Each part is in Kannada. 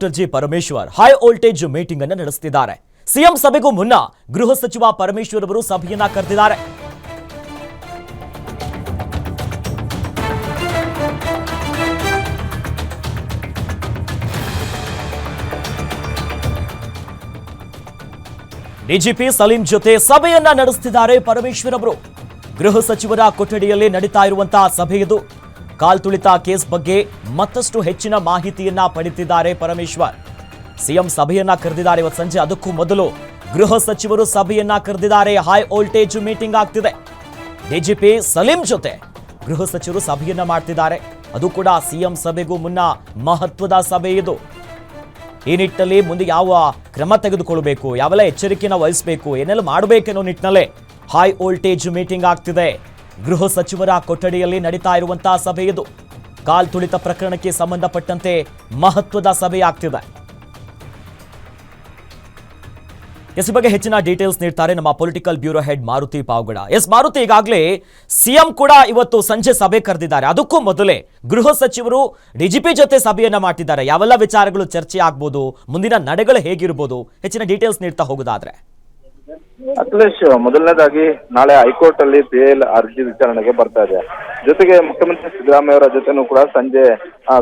Doctor G Parameshwar high voltage meeting ಅನ್ನು ನಡೆಸುತ್ತಿದ್ದಾರೆ. ಸಿಎಂ ಸಭೆಗೂ ಮುನ್ನ ಗೃಹ ಸಚಿವ ಪರಮೇಶ್ವರ್ ಅವರು ಸಭೆಯನ್ನ ಕರೆದಿದ್ದಾರೆ. ಡಿಜಿಪಿ ಸಲೀಂ ಜೊತೆ ಸಭೆಯನ್ನ ನಡೆಸುತ್ತಿದ್ದಾರೆ ಪರಮೇಶ್ವರ್ ಅವರು. ಗೃಹ ಸಚಿವರ ಕೊಠಡಿಯಲ್ಲಿ ನಡೀತಾ ಇರುವಂತಹ ಸಭೆ ಇದು. ಕಾಲ್ತುಳಿತ ಕೇಸ್ ಬಗ್ಗೆ ಮತ್ತಷ್ಟು ಹೆಚ್ಚಿನ ಮಾಹಿತಿಯನ್ನ ಪಡೆದಿದ್ದಾರೆ ಪರಮೇಶ್ವರ್. ಸಿಎಂ ಸಭೆಯನ್ನ ಕರೆದಿದ್ದಾರೆ ಇವತ್ತು ಸಂಜೆ. ಅದಕ್ಕೂ ಮೊದಲು ಗೃಹ ಸಚಿವರು ಸಭೆಯನ್ನ ಕರೆದಿದ್ದಾರೆ. ಹೈ ವೋಲ್ಟೇಜ್ ಮೀಟಿಂಗ್ ಆಗ್ತಿದೆ. ಡಿಜಿಪಿ ಸಲೀಂ ಜೊತೆ ಗೃಹ ಸಚಿವರು ಸಭೆಯನ್ನ ಮಾಡ್ತಿದ್ದಾರೆ. ಅದು ಕೂಡ ಸಿಎಂ ಸಭೆಗೂ ಮುನ್ನ ಮಹತ್ವದ ಸಭೆ ಇದು. ಈ ನಿಟ್ಟಿನಲ್ಲಿ ಮುಂದೆ ಯಾವ ಕ್ರಮ ತೆಗೆದುಕೊಳ್ಳಬೇಕು, ಯಾವೆಲ್ಲ ಎಚ್ಚರಿಕೆಯನ್ನು ವಹಿಸಬೇಕು, ಏನೆಲ್ಲ ಮಾಡಬೇಕೆನ್ನೋ ನಿಟ್ಟಿನಲ್ಲೇ ಹೈ ವೋಲ್ಟೇಜ್ ಮೀಟಿಂಗ್ ಆಗ್ತಿದೆ. ಗೃಹ ಸಚಿವರ ಕೊಠಡಿಯಲ್ಲಿ ನಡೀತಾ ಇರುವಂತಹ ಸಭೆ ಇದು. ಕಾಲ್ತುಳಿತ ಪ್ರಕರಣಕ್ಕೆ ಸಂಬಂಧಪಟ್ಟಂತೆ ಮಹತ್ವದ ಸಭೆ ಆಗ್ತಿದೆ. ಈ ಬಗ್ಗೆ ಹೆಚ್ಚಿನ ಡೀಟೇಲ್ಸ್ ನೀಡ್ತಾರೆ ನಮ್ಮ political bureau head Maruti Pavagada. Maruti, ಈಗಾಗಲೇ ಸಿಎಂ ಕೂಡ ಇವತ್ತು ಸಂಜೆ ಸಭೆ ಕರೆದಿದ್ದಾರೆ. ಅದಕ್ಕೂ ಮೊದಲೇ ಗೃಹ ಸಚಿವರು ಡಿಜಿಪಿ ಜೊತೆ ಸಭೆಯನ್ನ ಮಾಡ್ತಿದ್ದಾರೆ. ಯಾವೆಲ್ಲ ವಿಚಾರಗಳು ಚರ್ಚೆ ಆಗ್ಬೋದು, ಮುಂದಿನ ನಡೆಗಳು ಹೇಗಿರ್ಬೋದು, ಹೆಚ್ಚಿನ ಡೀಟೇಲ್ಸ್ ನೀಡ್ತಾ ಹೋಗೋದಾದ್ರೆ. ಅಖಿಲೇಶ್, ಮೊದಲನೇದಾಗಿ ನಾಳೆ ಹೈಕೋರ್ಟ್ ಅಲ್ಲಿ ಬೇಲ್ ಅರ್ಜಿ ವಿಚಾರಣೆಗೆ ಬರ್ತಾ ಇದೆ. ಜೊತೆಗೆ ಮುಖ್ಯಮಂತ್ರಿ ಸಿದ್ದರಾಮಯ್ಯ ಅವರ ಜೊತೆನೂ ಕೂಡ ಸಂಜೆ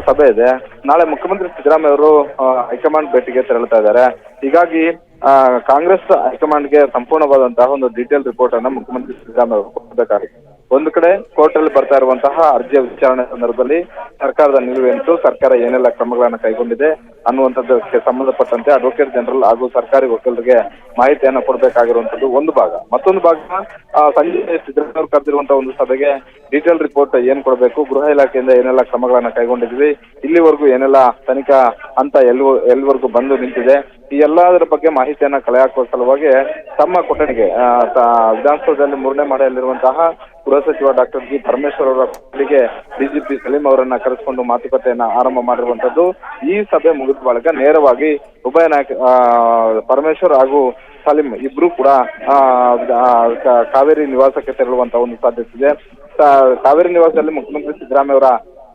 ಸಭೆ ಇದೆ. ನಾಳೆ ಮುಖ್ಯಮಂತ್ರಿ ಸಿದ್ದರಾಮಯ್ಯ ಅವರು ಹೈಕಮಾಂಡ್ ಭೇಟಿಗೆ ತೆರಳುತ್ತಾ ಇದ್ದಾರೆ. ಹೀಗಾಗಿ ಕಾಂಗ್ರೆಸ್ ಹೈಕಮಾಂಡ್ಗೆ ಸಂಪೂರ್ಣವಾದಂತಹ ಒಂದು ಡೀಟೇಲ್ ರಿಪೋರ್ಟ್ ಅನ್ನ ಮುಖ್ಯಮಂತ್ರಿ ಸಿದ್ದರಾಮಯ್ಯ ಅವರು ಕೊಡಬೇಕಾಗಿದೆ. ಒಂದು ಕಡೆ ಕೋರ್ಟ್ ಅಲ್ಲಿ ಬರ್ತಾ ಇರುವಂತಹ ಅರ್ಜಿಯ ವಿಚಾರಣೆ ಸಂದರ್ಭದಲ್ಲಿ ಸರ್ಕಾರದ ನಿಲುವೇನಿತ್ತು, ಸರ್ಕಾರ ಏನೆಲ್ಲ ಕ್ರಮಗಳನ್ನ ಕೈಗೊಂಡಿದೆ ಅನ್ನುವಂಥದ್ದಕ್ಕೆ ಸಂಬಂಧಪಟ್ಟಂತೆ ಅಡ್ವೊಕೇಟ್ ಜನರಲ್ ಹಾಗೂ ಸರ್ಕಾರಿ ವಕೀಲರಿಗೆ ಮಾಹಿತಿಯನ್ನ ಕೊಡಬೇಕಾಗಿರುವಂತದ್ದು ಒಂದು ಭಾಗ. ಮತ್ತೊಂದು ಭಾಗ ಸಂಜೆ ಸಿದ್ದರಾಮಯ್ಯ ಅವರು ಕರೆದಿರುವಂತಹ ಒಂದು ಸಭೆಗೆ ಡೀಟೇಲ್ ರಿಪೋರ್ಟ್ ಏನ್ ಕೊಡಬೇಕು, ಗೃಹ ಇಲಾಖೆಯಿಂದ ಏನೆಲ್ಲ ಕ್ರಮಗಳನ್ನ ಕೈಗೊಂಡಿದ್ವಿ, ಇಲ್ಲಿವರೆಗೂ ಏನೆಲ್ಲ ತನಿಖಾ ಹಂತ ಎಲ್ಲಿವರೆಗೂ ಬಂದು ನಿಂತಿದೆ, ಈ ಎಲ್ಲದರ ಬಗ್ಗೆ ಮಾಹಿತಿಯನ್ನ ಕಲೆ ಹಾಕುವ ಸಲುವಾಗಿ ತಮ್ಮ ಕೊಠಡಿಗೆ ವಿಧಾನಸೌಧದಲ್ಲಿ 3ನೇ ಮಹಡಿಯಲ್ಲಿರುವಂತಹ ಗೃಹ ಸಚಿವ ಡಾಕ್ಟರ್ ಜಿ ಪರಮೇಶ್ವರ್ ಅವರ ಕೊಠಡಿಗೆ ಡಿಜಿಪಿ ಸಲೀಂ ಅವರನ್ನ ಕರೆಸಿಕೊಂಡು ಮಾತುಕತೆಯನ್ನ ಆರಂಭ ಮಾಡಿರುವಂತದ್ದು. ಈ ಸಭೆ ಮುಗಿದ ಬಳಿಕ ನೇರವಾಗಿ ಉಭಯ ನಾಯಕ ಪರಮೇಶ್ವರ್ ಹಾಗೂ ಸಲೀಂ ಇಬ್ರು ಕೂಡ ಕಾವೇರಿ ನಿವಾಸಕ್ಕೆ ತೆರಳುವಂತಹ ಒಂದು ಸಾಧ್ಯತೆ ಇದೆ. ಕಾವೇರಿ ನಿವಾಸದಲ್ಲಿ ಮುಖ್ಯಮಂತ್ರಿ ಸಿದ್ದರಾಮಯ್ಯ ಅವರ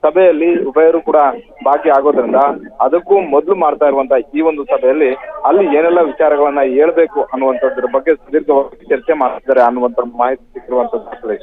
ಸಭೆಯಲ್ಲಿ ಉಭಯರು ಕೂಡ ಭಾಗಿ ಆಗೋದ್ರಿಂದ ಅದಕ್ಕೂ ಮೊದಲು ಮಾಡ್ತಾ ಇರುವಂತಹ ಈ ಒಂದು ಸಭೆಯಲ್ಲಿ ಅಲ್ಲಿ ಏನೆಲ್ಲ ವಿಚಾರಗಳನ್ನ ಹೇಳ್ಬೇಕು ಅನ್ನುವಂಥದ್ರ ಬಗ್ಗೆ ಸುದೀರ್ಘವಾಗಿ ಚರ್ಚೆ ಮಾಡ್ತಿದ್ದಾರೆ ಅನ್ನುವಂಥ ಮಾಹಿತಿ ಸಿಕ್ಕಿರುವಂತದ್ದು.